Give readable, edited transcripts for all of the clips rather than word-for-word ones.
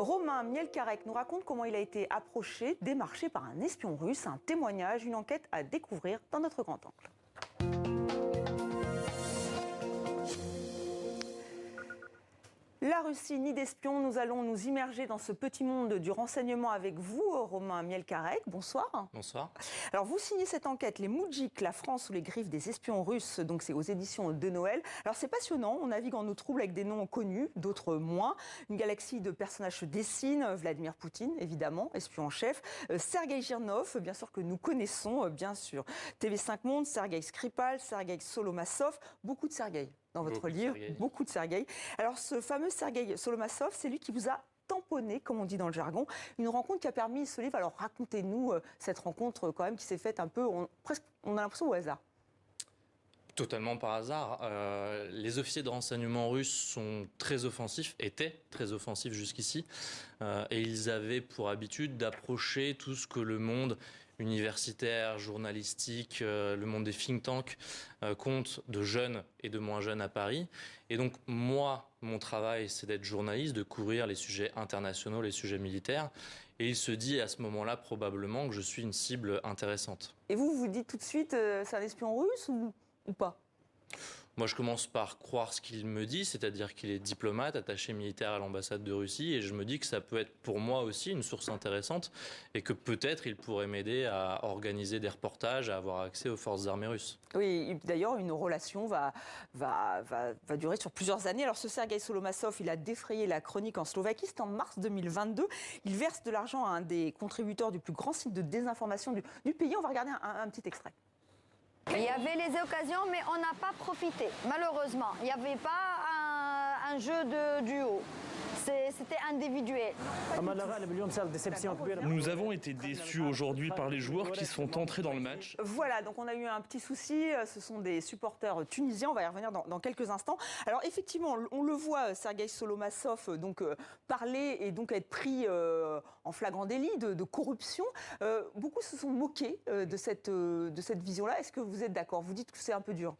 Romain Mielcarek nous raconte comment il a été approché, démarché par un espion russe. Un témoignage, une enquête à découvrir dans notre grand angle. La Russie, nid d'espions, nous allons nous immerger dans ce petit monde du renseignement avec vous, Romain Mielcarek. Bonsoir. Bonsoir. Alors vous signez cette enquête, les Moudjiks, la France sous les griffes des espions russes, donc c'est aux éditions de Noël. Alors c'est passionnant, on navigue en eau trouble avec des noms connus, d'autres moins. Une galaxie de personnages se dessine, Vladimir Poutine évidemment, espion en chef, Sergueï Girnov, bien sûr que nous connaissons, bien sûr. TV5 Monde, Sergueï Skripal, Sergueï Solomassov, beaucoup de Sergueï. Dans votre livre, beaucoup de Sergueï. Alors ce fameux Sergueï Solomassov, c'est lui qui vous a tamponné, comme on dit dans le jargon, une rencontre qui a permis ce livre. Alors racontez-nous cette rencontre quand même qui s'est faite un peu, presque, on a l'impression au hasard. Totalement par hasard. Les officiers de renseignement russes sont très offensifs, étaient très offensifs jusqu'ici, et ils avaient pour habitude d'approcher tout ce que le monde universitaire, journalistique, le monde des think tanks compte de jeunes et de moins jeunes à Paris. Et donc moi, mon travail, c'est d'être journaliste, de couvrir les sujets internationaux, les sujets militaires. Et il se dit à ce moment-là probablement que je suis une cible intéressante. Et vous, vous dites tout de suite, c'est un espion russe ou pas? Moi, je commence par croire ce qu'il me dit, c'est-à-dire qu'il est diplomate, attaché militaire à l'ambassade de Russie, et je me dis que ça peut être pour moi aussi une source intéressante, et que peut-être il pourrait m'aider à organiser des reportages, à avoir accès aux forces armées russes. Oui, d'ailleurs, une relation va durer sur plusieurs années. Alors, ce Sergueï Solomassov, il a défrayé la chronique en Slovaquie, c'était en mars 2022. Il verse de l'argent à un des contributeurs du plus grand site de désinformation du pays. On va regarder un petit extrait. Il y avait les occasions, mais on n'a pas profité, malheureusement. Il n'y avait pas un jeu de duo. C'était individuel. Nous avons été déçus aujourd'hui par les joueurs qui sont entrés dans le match. Voilà, donc on a eu un petit souci. Ce sont des supporters tunisiens. On va y revenir dans quelques instants. Alors effectivement, on le voit, Sergueï Solomassov parler et donc être pris en flagrant délit de corruption. Beaucoup se sont moqués de cette vision-là. Est-ce que vous êtes d'accord? Vous dites que c'est un peu dur.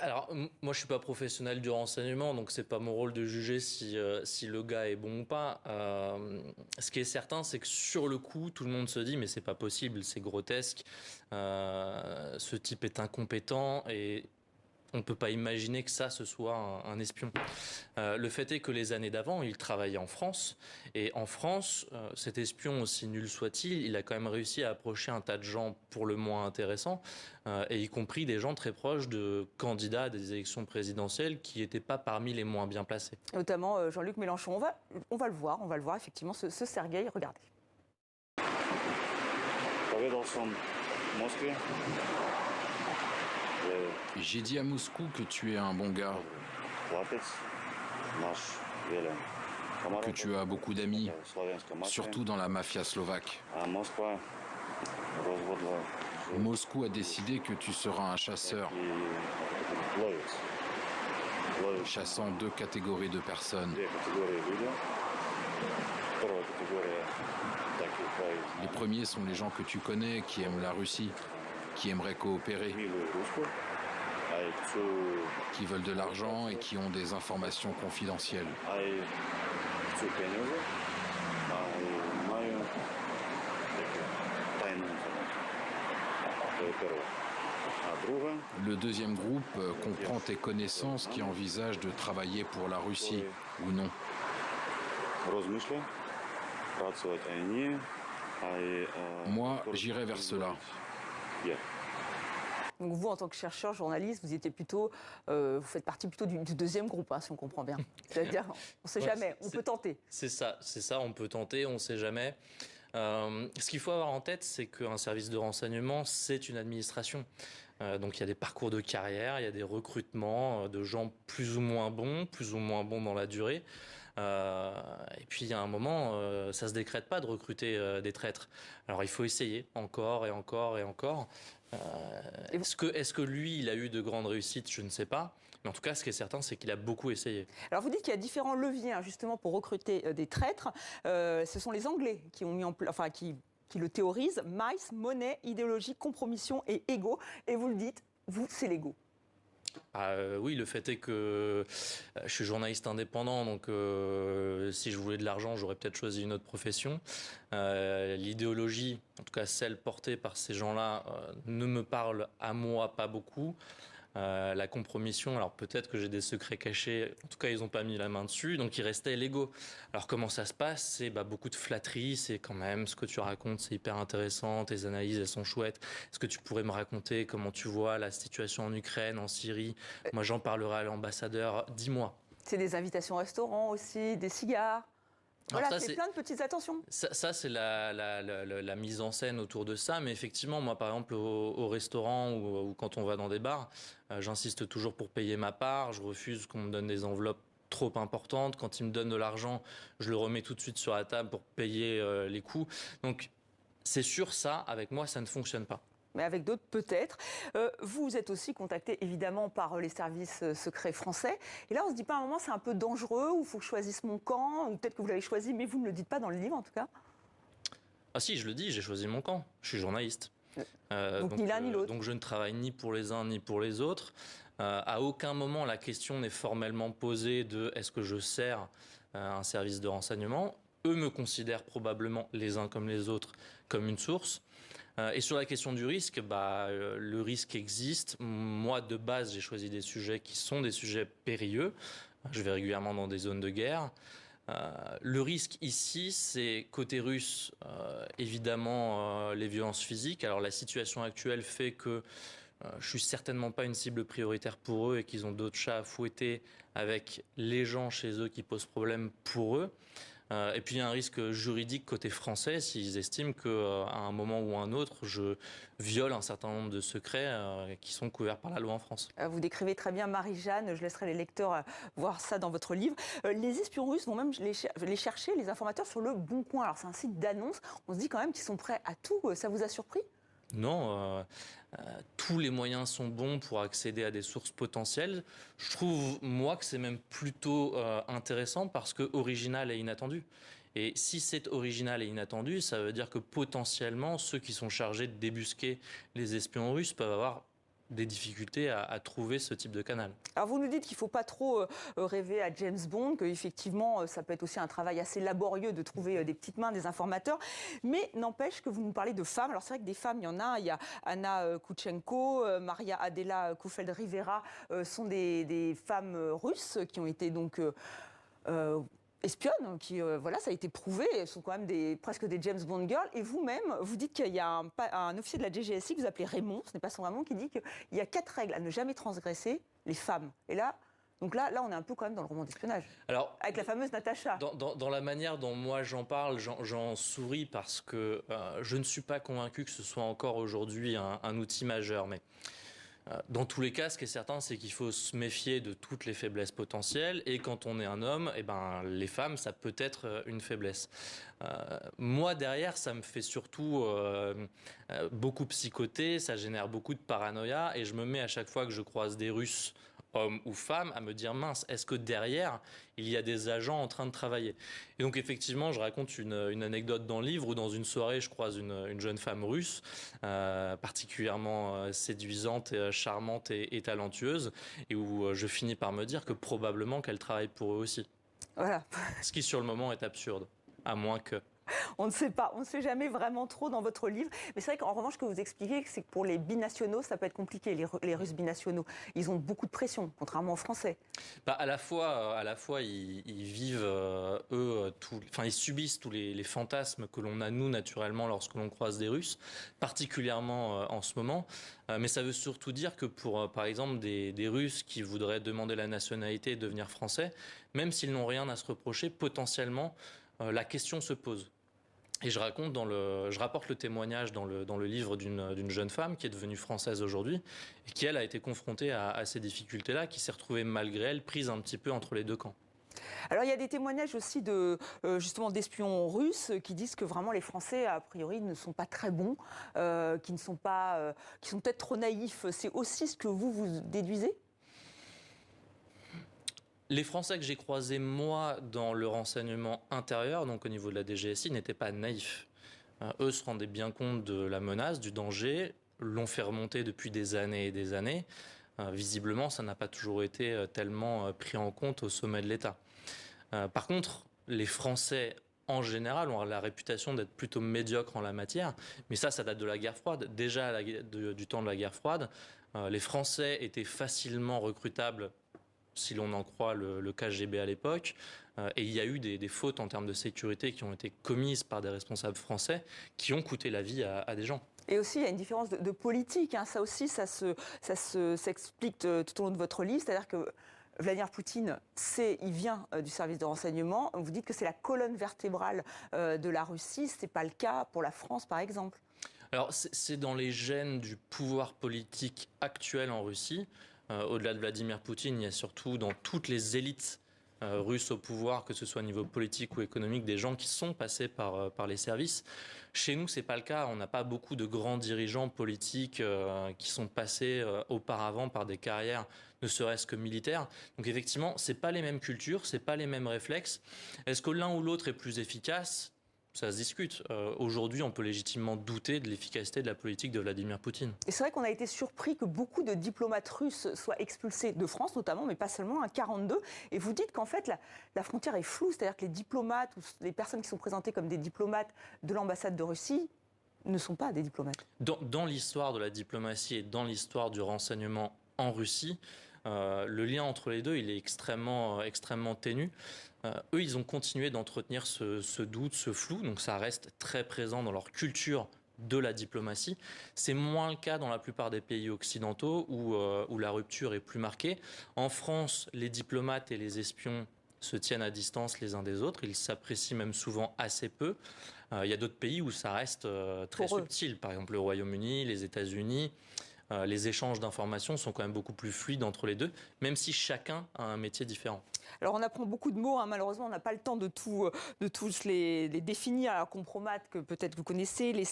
Alors, moi, je suis pas professionnel du renseignement, donc c'est pas mon rôle de juger si le gars est bon ou pas. Ce qui est certain, c'est que sur le coup, tout le monde se dit, mais c'est pas possible, c'est grotesque. Ce type est incompétent et on ne peut pas imaginer que ça, ce soit un espion. Le fait est que les années d'avant, il travaillait en France. Et en France, cet espion, aussi nul soit-il, il a quand même réussi à approcher un tas de gens pour le moins intéressants, et y compris des gens très proches de candidats à des élections présidentielles qui n'étaient pas parmi les moins bien placés. Notamment Jean-Luc Mélenchon. On va le voir effectivement, ce Sergueï. Regardez. J'ai dit à Moscou que tu es un bon gars, que tu as beaucoup d'amis, surtout dans la mafia slovaque. Moscou a décidé que tu seras un chasseur, chassant deux catégories de personnes. Les premiers sont les gens que tu connais, qui aiment la Russie, qui aimeraient coopérer, qui veulent de l'argent et qui ont des informations confidentielles. Le deuxième groupe comprend tes connaissances qui envisagent de travailler pour la Russie ou non. Moi, j'irai vers cela. Donc vous, en tant que chercheur, journaliste, vous faites partie plutôt du deuxième groupe, hein, si on comprend bien. C'est-à-dire, on ne sait jamais, on peut tenter. C'est ça, on peut tenter, on ne sait jamais. Ce qu'il faut avoir en tête, c'est qu'un service de renseignement, c'est une administration. Donc il y a des parcours de carrière, il y a des recrutements de gens plus ou moins bons dans la durée. Et puis il y a un moment, ça se décrète pas de recruter des traîtres. Alors il faut essayer encore et encore et encore. Est-ce que lui, il a eu de grandes réussites? Je ne sais pas. Mais en tout cas, ce qui est certain, c'est qu'il a beaucoup essayé. Alors vous dites qu'il y a différents leviers hein, justement pour recruter des traîtres. Ce sont les Anglais qui ont mis en place, enfin qui le théorisent. Mice, monnaie, idéologie, compromission et ego. Et vous le dites, vous, c'est l'ego. Oui, le fait est que je suis journaliste indépendant, donc si je voulais de l'argent, j'aurais peut-être choisi une autre profession. L'idéologie, en tout cas celle portée par ces gens-là, ne me parle à moi pas beaucoup. La compromission, alors peut-être que j'ai des secrets cachés, en tout cas ils n'ont pas mis la main dessus, donc il restait l'ego. Alors comment ça se passe? C'est beaucoup de flatterie, c'est quand même ce que tu racontes, c'est hyper intéressant, tes analyses elles sont chouettes. Est-ce que tu pourrais me raconter comment tu vois la situation en Ukraine, en Syrie? Moi j'en parlerai à l'ambassadeur, dis-moi. C'est des invitations au restaurant aussi, des cigares. Alors Voilà, ça, c'est plein de petites attentions. Ça, c'est la mise en scène autour de ça. Mais effectivement, moi, par exemple, au restaurant ou quand on va dans des bars, j'insiste toujours pour payer ma part. Je refuse qu'on me donne des enveloppes trop importantes. Quand ils me donnent de l'argent, je le remets tout de suite sur la table pour payer les coûts. Donc, c'est sûr, ça, avec moi, ça ne fonctionne pas. Mais avec d'autres peut-être. Vous êtes aussi contacté évidemment par les services secrets français. Et là, on se dit pas à un moment c'est un peu dangereux, ou il faut que je choisisse mon camp, ou peut-être que vous l'avez choisi, mais vous ne le dites pas dans le livre en tout cas. Ah si, je le dis, j'ai choisi mon camp. Je suis journaliste. Donc ni l'un ni l'autre. Donc je ne travaille ni pour les uns ni pour les autres. À aucun moment la question n'est formellement posée de est-ce que je sers un service de renseignement. Eux me considèrent probablement les uns comme les autres comme une source. Et sur la question du risque, le risque existe. Moi, de base, j'ai choisi des sujets qui sont des sujets périlleux. Je vais régulièrement dans des zones de guerre. Le risque ici, c'est côté russe, évidemment, les violences physiques. Alors la situation actuelle fait que je suis certainement pas une cible prioritaire pour eux et qu'ils ont d'autres chats à fouetter avec les gens chez eux qui posent problème pour eux. Et puis il y a un risque juridique côté français s'ils estiment qu'à un moment ou un autre, je viole un certain nombre de secrets qui sont couverts par la loi en France. Vous décrivez très bien Marie-Jeanne, je laisserai les lecteurs voir ça dans votre livre. Les espions russes vont même les chercher, les informateurs, sur le Bon Coin. Alors c'est un site d'annonce, on se dit quand même qu'ils sont prêts à tout. Ça vous a surpris ? Non, tous les moyens sont bons pour accéder à des sources potentielles. Je trouve, moi, que c'est même plutôt intéressant parce que original et inattendu. Et si c'est original et inattendu, ça veut dire que potentiellement, ceux qui sont chargés de débusquer les espions russes peuvent avoir des difficultés à trouver ce type de canal. Alors vous nous dites qu'il ne faut pas trop rêver à James Bond, qu'effectivement ça peut être aussi un travail assez laborieux de trouver des petites mains, des informateurs, mais n'empêche que vous nous parlez de femmes. Alors c'est vrai que des femmes, il y en a, il y a Anna Koutchenko, Maria Adela Koufeld-Rivera, sont des femmes russes qui ont été donc espionnes, qui, voilà, ça a été prouvé, elles sont quand même presque des James Bond girls. Et vous-même, vous dites qu'il y a un officier de la DGSI que vous appelez Raymond, ce n'est pas son vrai nom, qui dit qu'il y a 4 règles à ne jamais transgresser, les femmes. Et là, donc là, on est un peu quand même dans le roman d'espionnage. Alors, avec la fameuse Natacha. Dans la manière dont moi j'en parle, j'en souris parce que je ne suis pas convaincu que ce soit encore aujourd'hui un outil majeur. Mais dans tous les cas, ce qui est certain, c'est qu'il faut se méfier de toutes les faiblesses potentielles. Et quand on est un homme, les femmes, ça peut être une faiblesse. Moi, derrière, ça me fait surtout beaucoup psychoter, ça génère beaucoup de paranoïa. Et je me mets à chaque fois que je croise des Russes, hommes ou femmes, à me dire mince, est-ce que derrière, il y a des agents en train de travailler? Et donc effectivement, je raconte une anecdote dans le livre où dans une soirée, je croise une jeune femme russe, particulièrement séduisante, charmante et talentueuse, et où je finis par me dire que probablement qu'elle travaille pour eux aussi. Voilà. Ce qui sur le moment est absurde, à moins que... On ne sait pas, on ne sait jamais vraiment trop dans votre livre. Mais c'est vrai qu'en revanche, ce que vous expliquez, c'est que pour les binationaux, ça peut être compliqué, les Russes binationaux. Ils ont beaucoup de pression, contrairement aux Français. À la fois, ils vivent, ils subissent tous les fantasmes que l'on a, nous, naturellement, lorsque l'on croise des Russes, particulièrement en ce moment. Mais ça veut surtout dire que pour, par exemple, des Russes qui voudraient demander la nationalité et devenir français, même s'ils n'ont rien à se reprocher, potentiellement, la question se pose. Et je rapporte le témoignage dans le livre d'une jeune femme qui est devenue française aujourd'hui et qui, elle, a été confrontée à ces difficultés-là, qui s'est retrouvée malgré elle prise un petit peu entre les deux camps. Alors il y a des témoignages aussi justement d'espions russes qui disent que vraiment les Français, a priori, ne sont pas très bons, qui sont peut-être trop naïfs. C'est aussi ce que vous déduisez ? Les Français que j'ai croisés, moi, dans le renseignement intérieur, donc au niveau de la DGSI, n'étaient pas naïfs. Eux se rendaient bien compte de la menace, du danger, l'ont fait remonter depuis des années et des années. Visiblement, ça n'a pas toujours été tellement pris en compte au sommet de l'État. Par contre, les Français en général ont la réputation d'être plutôt médiocres en la matière, mais ça date de la guerre froide. Déjà du temps de la guerre froide, les Français étaient facilement recrutables, si l'on en croit le KGB à l'époque, et il y a eu des fautes en termes de sécurité qui ont été commises par des responsables français qui ont coûté la vie à des gens. Et aussi, il y a une différence de politique. Ça aussi, ça s'explique tout au long de votre livre. C'est-à-dire que Vladimir Poutine, il vient du service de renseignement. Vous dites que c'est la colonne vertébrale de la Russie. Ce n'est pas le cas pour la France, par exemple. Alors, c'est dans les gènes du pouvoir politique actuel en Russie. Au-delà de Vladimir Poutine, il y a surtout dans toutes les élites russes au pouvoir, que ce soit au niveau politique ou économique, des gens qui sont passés par les services. Chez nous, c'est pas le cas. On n'a pas beaucoup de grands dirigeants politiques qui sont passés auparavant par des carrières, ne serait-ce que militaires. Donc effectivement, c'est pas les mêmes cultures, c'est pas les mêmes réflexes. Est-ce que l'un ou l'autre est plus efficace ? Ça se discute. Aujourd'hui, on peut légitimement douter de l'efficacité de la politique de Vladimir Poutine. Et c'est vrai qu'on a été surpris que beaucoup de diplomates russes soient expulsés de France, notamment, mais pas seulement, à 42. Et vous dites qu'en fait, la frontière est floue, c'est-à-dire que les diplomates ou les personnes qui sont présentées comme des diplomates de l'ambassade de Russie ne sont pas des diplomates. Dans l'histoire de la diplomatie et dans l'histoire du renseignement en Russie, le lien entre les deux, il est extrêmement ténu. Eux, ils ont continué d'entretenir ce doute, ce flou, donc ça reste très présent dans leur culture de la diplomatie. C'est moins le cas dans la plupart des pays occidentaux où la rupture est plus marquée. En France, les diplomates et les espions se tiennent à distance les uns des autres, ils s'apprécient même souvent assez peu. Il y a d'autres pays où ça reste très subtil, par exemple le Royaume-Uni, les États-Unis. Les échanges d'informations sont quand même beaucoup plus fluides entre les deux, même si chacun a un métier différent. Alors on apprend beaucoup de mots, malheureusement on n'a pas le temps de tous les définir. Alors compromat, que peut-être vous connaissez, les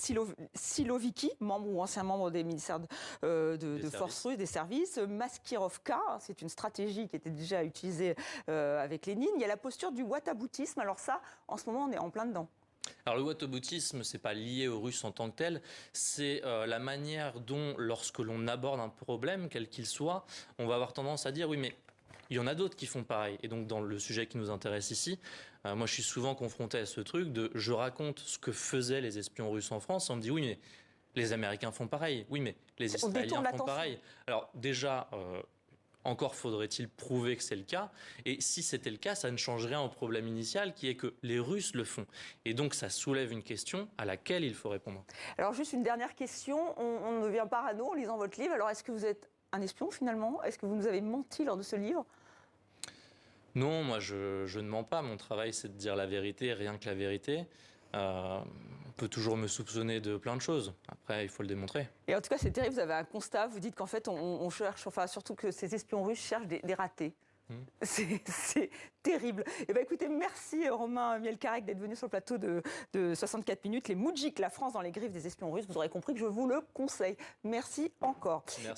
Siloviki, membres ou anciens membres des ministères de forces russes, des services, Maskirovka, c'est une stratégie qui était déjà utilisée avec Lénine. Il y a la posture du whataboutisme, alors ça, en ce moment on est en plein dedans. Alors le whataboutisme, c'est pas lié aux Russes en tant que tel, c'est la manière dont, lorsque l'on aborde un problème, quel qu'il soit, on va avoir tendance à dire oui mais il y en a d'autres qui font pareil. Et donc dans le sujet qui nous intéresse ici, moi je suis souvent confronté à ce truc de je raconte ce que faisaient les espions russes en France, et on me dit oui mais les Américains font pareil, oui mais les Israéliens font pareil. Alors déjà... encore faudrait-il prouver que c'est le cas. Et si c'était le cas, ça ne change rien au problème initial qui est que les Russes le font. Et donc ça soulève une question à laquelle il faut répondre. Alors juste une dernière question. On devient parano en lisant votre livre. Alors est-ce que vous êtes un espion finalement ? Est-ce que vous nous avez menti lors de ce livre ? Non, moi je ne mens pas. Mon travail c'est de dire la vérité, rien que la vérité. On peut toujours me soupçonner de plein de choses. Après, il faut le démontrer. Et en tout cas, c'est terrible. Vous avez un constat. Vous dites qu'en fait, on cherche, enfin, surtout que ces espions russes cherchent des ratés. C'est terrible. Eh bien, écoutez, merci Romain Mielcarrec d'être venu sur le plateau de 64 minutes. Les Moudjiks, la France dans les griffes des espions russes. Vous aurez compris que je vous le conseille. Merci encore. Merci.